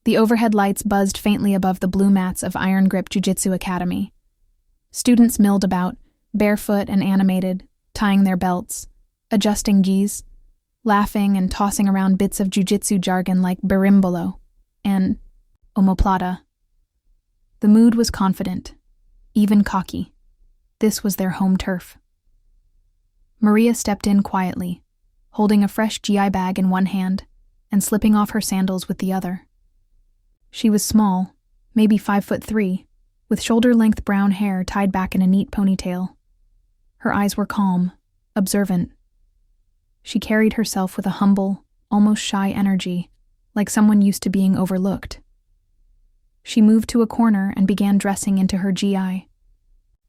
The overhead lights buzzed faintly above the blue mats of Iron Grip Jiu-jitsu Academy. Students milled about, barefoot and animated, tying their belts, adjusting gis, laughing and tossing around bits of jiu-jitsu jargon like berimbolo and omoplata. The mood was confident, even cocky. This was their home turf. Maria stepped in quietly, holding a fresh GI bag in one hand and slipping off her sandals with the other. She was small, maybe 5'3", with shoulder-length brown hair tied back in a neat ponytail. Her eyes were calm, observant. She carried herself with a humble, almost shy energy, like someone used to being overlooked. She moved to a corner and began dressing into her GI.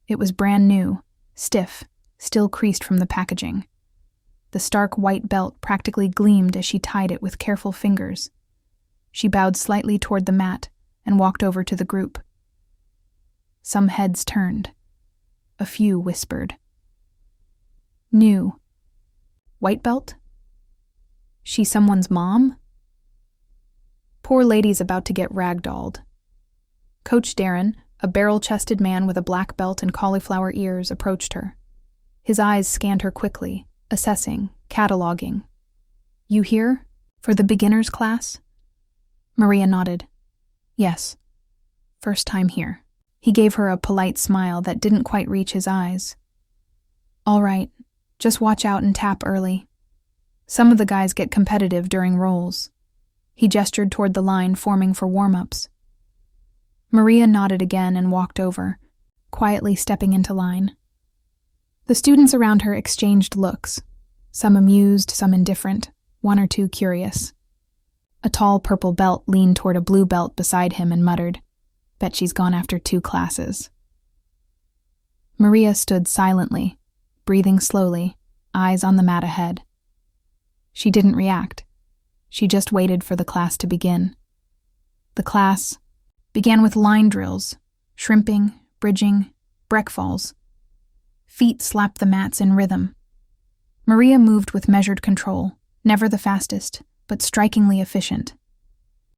It was brand new, stiff, still creased from the packaging. The stark white belt practically gleamed as she tied it with careful fingers. She bowed slightly toward the mat and walked over to the group. Some heads turned. A few whispered. New. White belt? She someone's mom? Poor lady's about to get ragdolled. Coach Darren, a barrel-chested man with a black belt and cauliflower ears, approached her. His eyes scanned her quickly, assessing, cataloging. You here? For the beginners class? Maria nodded. Yes. First time here. He gave her a polite smile that didn't quite reach his eyes. All right, just watch out and tap early. Some of the guys get competitive during rolls. He gestured toward the line forming for warm-ups. Maria nodded again and walked over, quietly stepping into line. The students around her exchanged looks, some amused, some indifferent, one or two curious. A tall purple belt leaned toward a blue belt beside him and muttered, Bet she's gone after 2 classes. Maria stood silently, breathing slowly, eyes on the mat ahead. She didn't react. She just waited for the class to begin. The class began with line drills, shrimping, bridging, break falls. Feet slapped the mats in rhythm. Maria moved with measured control, never the fastest, but strikingly efficient.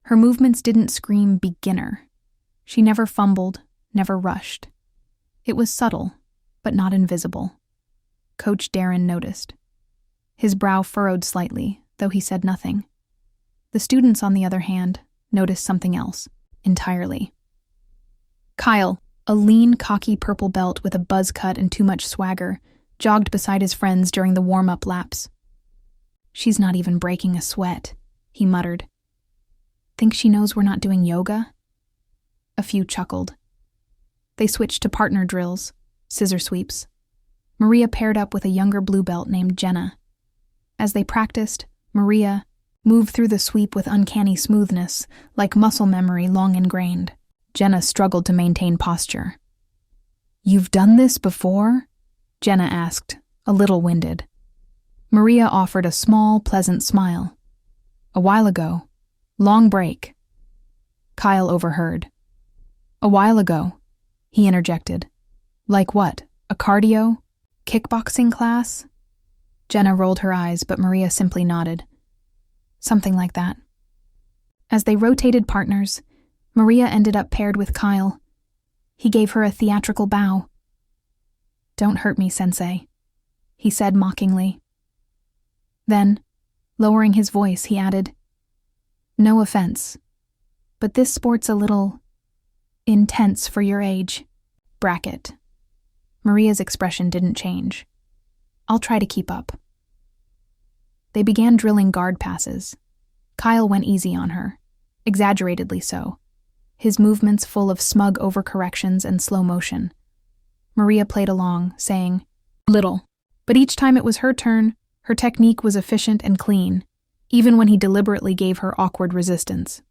Her movements didn't scream beginner. She never fumbled, never rushed. It was subtle, but not invisible. Coach Darren noticed. His brow furrowed slightly, though he said nothing. The students, on the other hand, noticed something else, entirely. Kyle, a lean, cocky purple belt with a buzz cut and too much swagger, jogged beside his friends during the warm-up laps. She's not even breaking a sweat, he muttered. Think she knows we're not doing yoga? A few chuckled. They switched to partner drills, scissor sweeps. Maria paired up with a younger blue belt named Jenna. As they practiced, Maria moved through the sweep with uncanny smoothness, like muscle memory long ingrained. Jenna struggled to maintain posture. You've done this before? Jenna asked, a little winded. Maria offered a small, pleasant smile. A while ago. Long break. Kyle overheard. A while ago, he interjected. Like what? A cardio? Kickboxing class? Jenna rolled her eyes, but Maria simply nodded. Something like that. As they rotated partners, Maria ended up paired with Kyle. He gave her a theatrical bow. Don't hurt me, Sensei, he said mockingly. Then, lowering his voice, he added, No offense, but this sport's a little intense for your age. Bracket. Maria's expression didn't change. I'll try to keep up. They began drilling guard passes. Kyle went easy on her, exaggeratedly so, his movements full of smug overcorrections and slow motion. Maria played along, saying, little, but each time it was her turn, her technique was efficient and clean, even when he deliberately gave her awkward resistance.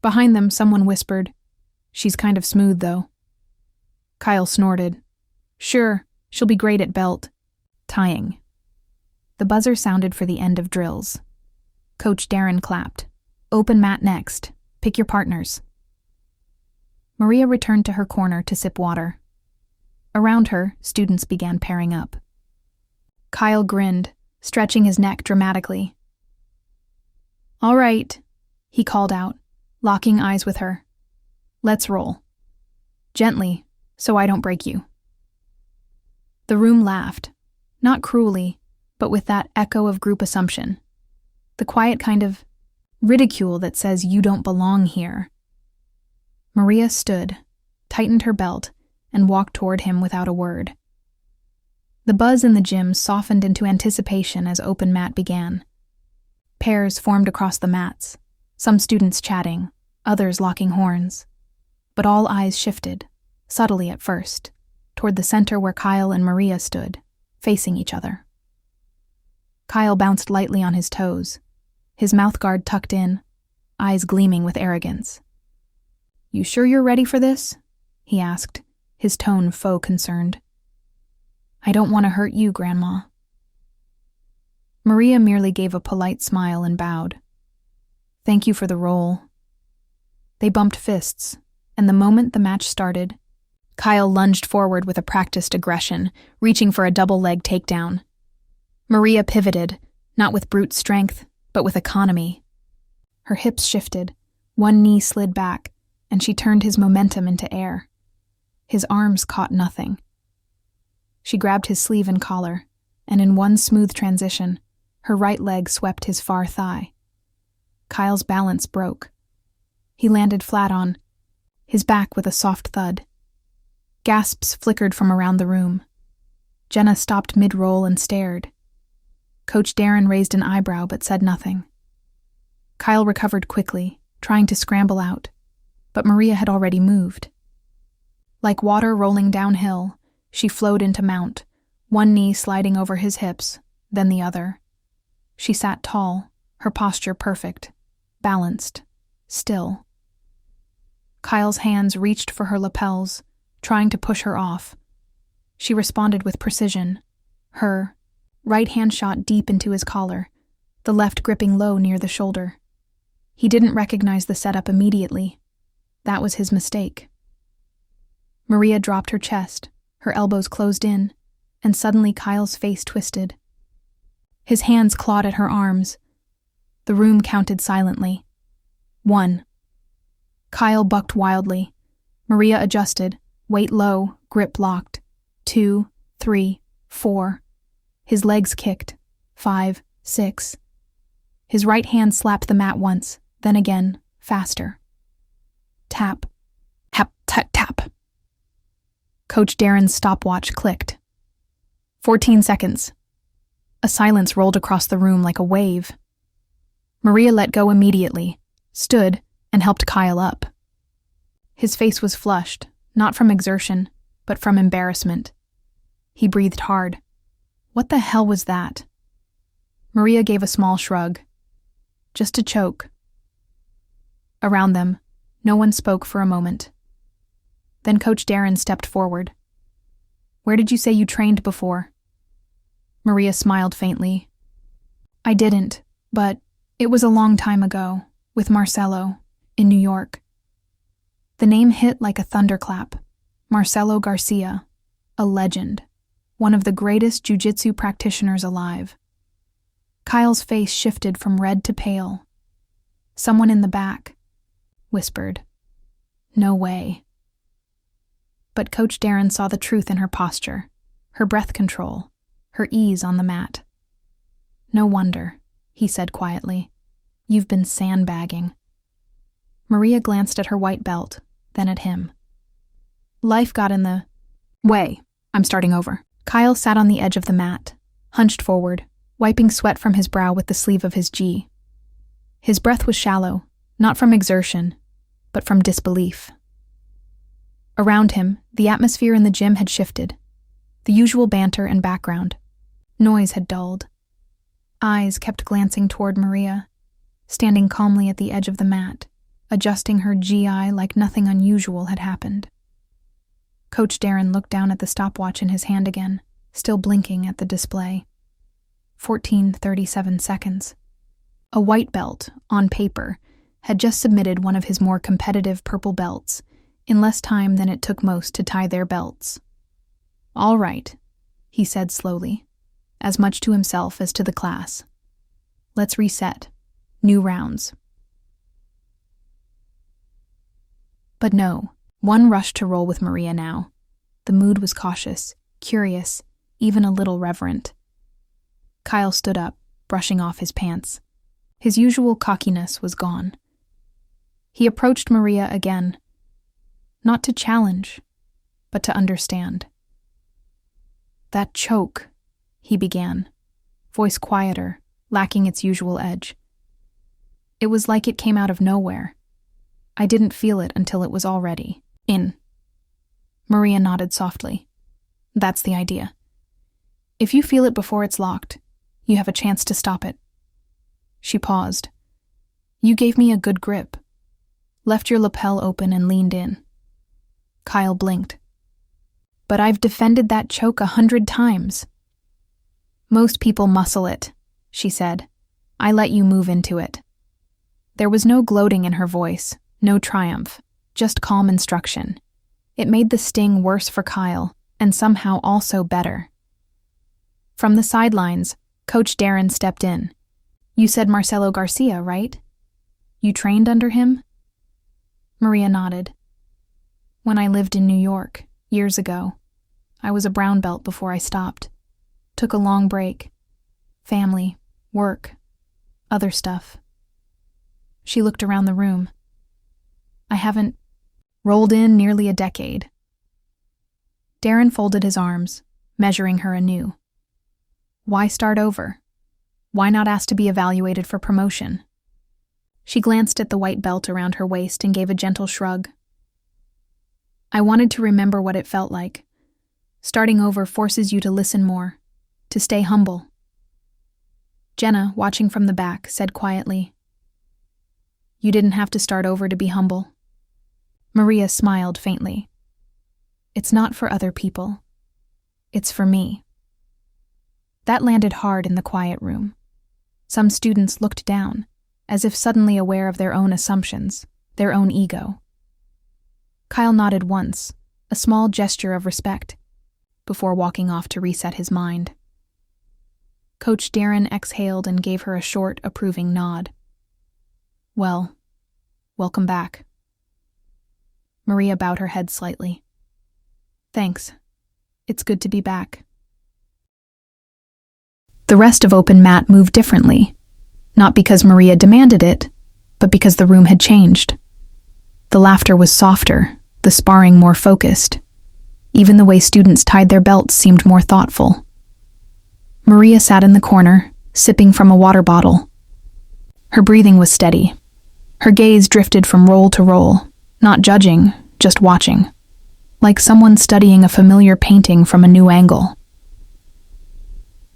Behind them, someone whispered, She's kind of smooth, though. Kyle snorted. Sure, she'll be great at belt. Tying. The buzzer sounded for the end of drills. Coach Darren clapped. Open mat next. Pick your partners. Maria returned to her corner to sip water. Around her, students began pairing up. Kyle grinned, stretching his neck dramatically. All right, he called out. locking eyes with her. "Let's roll. Gently, so I don't break you." The room laughed, not cruelly, but with that echo of group assumption. The quiet kind of ridicule that says you don't belong here. Maria stood, tightened her belt, and walked toward him without a word. The buzz in the gym softened into anticipation as open mat began. Pairs formed across the mats, some students chatting, others locking horns. But all eyes shifted, subtly at first, toward the center where Kyle and Maria stood, facing each other. Kyle bounced lightly on his toes, his mouthguard tucked in, eyes gleaming with arrogance. "You sure you're ready for this?" he asked, his tone faux concerned. "I don't want to hurt you, Grandma." Maria merely gave a polite smile and bowed. "Thank you for the roll." They bumped fists, and the moment the match started, Kyle lunged forward with a practiced aggression, reaching for a double-leg takedown. Maria pivoted, not with brute strength, but with economy. Her hips shifted, one knee slid back, and she turned his momentum into air. His arms caught nothing. She grabbed his sleeve and collar, and in one smooth transition, her right leg swept his far thigh. Kyle's balance broke. He landed flat on his back with a soft thud. Gasps flickered from around the room. Jenna stopped mid-roll and stared. Coach Darren raised an eyebrow but said nothing. Kyle recovered quickly, trying to scramble out, but Maria had already moved. Like water rolling downhill, she flowed into mount, one knee sliding over his hips, then the other. She sat tall, her posture perfect, balanced, still. Kyle's hands reached for her lapels, trying to push her off. She responded with precision, her right hand shot deep into his collar, the left gripping low near the shoulder. He didn't recognize the setup immediately. That was his mistake. Maria dropped her chest, her elbows closed in, and suddenly Kyle's face twisted. His hands clawed at her arms. The room counted silently. 1. Kyle bucked wildly. Maria adjusted, weight low, grip locked. 2, 3, 4. His legs kicked. 5, 6. His right hand slapped the mat once, then again, faster. Tap. Tap, tap, tap. Coach Darren's stopwatch clicked. 14 seconds. A silence rolled across the room like a wave. Maria let go immediately, stood, and helped Kyle up. His face was flushed, not from exertion, but from embarrassment. He breathed hard. What the hell was that? Maria gave a small shrug. Just a choke. Around them, no one spoke for a moment. Then Coach Darren stepped forward. "Where did you say you trained before?" Maria smiled faintly. "I didn't, but it was a long time ago, with Marcelo, in New York." The name hit like a thunderclap. Marcelo Garcia, a legend, one of the greatest jiu-jitsu practitioners alive. Kyle's face shifted from red to pale. Someone in the back whispered, "No way." But Coach Darren saw the truth in her posture, her breath control, her ease on the mat. "No wonder," he said quietly. "You've been sandbagging." Maria glanced at her white belt, then at him. Life got in the way. I'm starting over. Kyle sat on the edge of the mat, hunched forward, wiping sweat from his brow with the sleeve of his gi. His breath was shallow, not from exertion, but from disbelief. Around him, the atmosphere in the gym had shifted. The usual banter and background. Noise had dulled. Eyes kept glancing toward Maria, standing calmly at the edge of the mat, adjusting her GI like nothing unusual had happened. Coach Darren looked down at the stopwatch in his hand again, still blinking at the display. 14:37 seconds. A white belt, on paper, had just submitted one of his more competitive purple belts, in less time than it took most to tie their belts. "All right," he said slowly, as much to himself as to the class. "Let's reset. New rounds." But no, one rushed to roll with Maria now. The mood was cautious, curious, even a little reverent. Kyle stood up, brushing off his pants. His usual cockiness was gone. He approached Maria again, not to challenge, but to understand. "That choke," he began, voice quieter, lacking its usual edge. "It was like it came out of nowhere. I didn't feel it until it was already in." Maria nodded softly. "That's the idea. If you feel it before it's locked, you have a chance to stop it." She paused. "You gave me a good grip. Left your lapel open and leaned in." Kyle blinked. "But I've defended that choke 100 times. "Most people muscle it," she said. "I let you move into it." There was no gloating in her voice, no triumph, just calm instruction. It made the sting worse for Kyle, and somehow also better. From the sidelines, Coach Darren stepped in. "You said Marcelo Garcia, right? You trained under him?" Maria nodded. "When I lived in New York, years ago, I was a brown belt before I stopped. Took a long break. Family, work, other stuff." She looked around the room. "I haven't rolled in nearly a decade." Darren folded his arms, measuring her anew. Why start over? Why not ask to be evaluated for promotion? She glanced at the white belt around her waist and gave a gentle shrug. "I wanted to remember what it felt like. Starting over forces you to listen more, to stay humble." Jenna, watching from the back, said quietly, "You didn't have to start over to be humble." Maria smiled faintly. "It's not for other people. It's for me." That landed hard in the quiet room. Some students looked down, as if suddenly aware of their own assumptions, their own ego. Kyle nodded once, a small gesture of respect, before walking off to reset his mind. Coach Darren exhaled and gave her a short, approving nod. "Well, welcome back." Maria bowed her head slightly. "Thanks. It's good to be back." The rest of Open Mat moved differently, not because Maria demanded it, but because the room had changed. The laughter was softer, the sparring more focused. Even the way students tied their belts seemed more thoughtful. Maria sat in the corner, sipping from a water bottle. Her breathing was steady. Her gaze drifted from roll to roll, not judging, just watching, like someone studying a familiar painting from a new angle.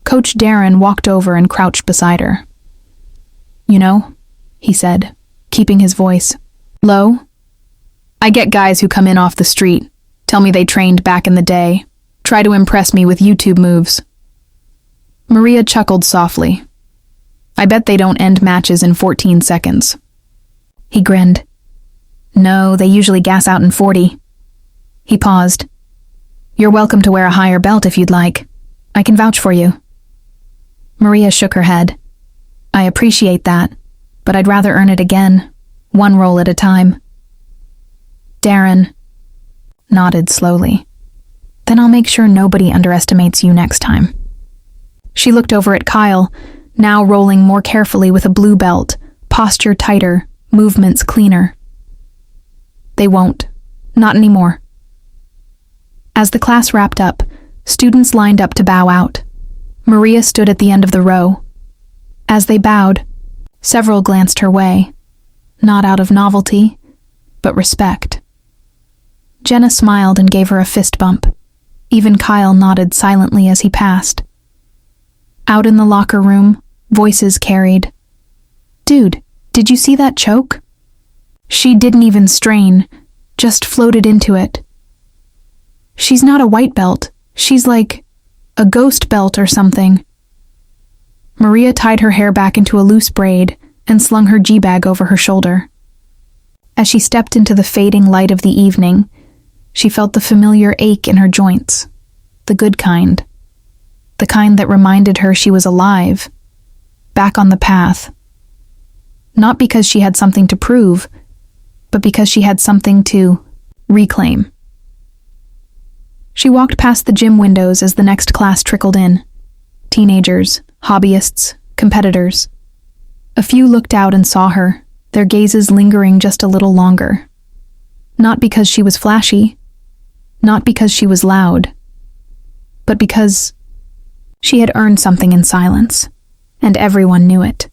Coach Darren walked over and crouched beside her. "You know," he said, keeping his voice low, "I get guys who come in off the street, tell me they trained back in the day, try to impress me with YouTube moves." Maria chuckled softly. "I bet they don't end matches in 14 seconds. He grinned. "No, they usually gas out in 40. He paused. "You're welcome to wear a higher belt if you'd like. I can vouch for you." Maria shook her head. "I appreciate that, but I'd rather earn it again, one roll at a time." Darren nodded slowly. "Then I'll make sure nobody underestimates you next time." She looked over at Kyle, now rolling more carefully with a blue belt, posture tighter, movements cleaner. "They won't. Not anymore." As the class wrapped up, students lined up to bow out. Maria stood at the end of the row. As they bowed, several glanced her way, not out of novelty, but respect. Jenna smiled and gave her a fist bump. Even Kyle nodded silently as he passed. Out in the locker room, voices carried, "Dude, did you see that choke?" She didn't even strain, just floated into it. "She's not a white belt, she's like a ghost belt or something." Maria tied her hair back into a loose braid and slung her G-bag over her shoulder. As she stepped into the fading light of the evening, she felt the familiar ache in her joints, the good kind, the kind that reminded her she was alive, back on the path. Not because she had something to prove, but because she had something to reclaim. She walked past the gym windows as the next class trickled in. Teenagers, hobbyists, competitors. A few looked out and saw her, their gazes lingering just a little longer. Not because she was flashy, not because she was loud, but because she had earned something in silence, and everyone knew it.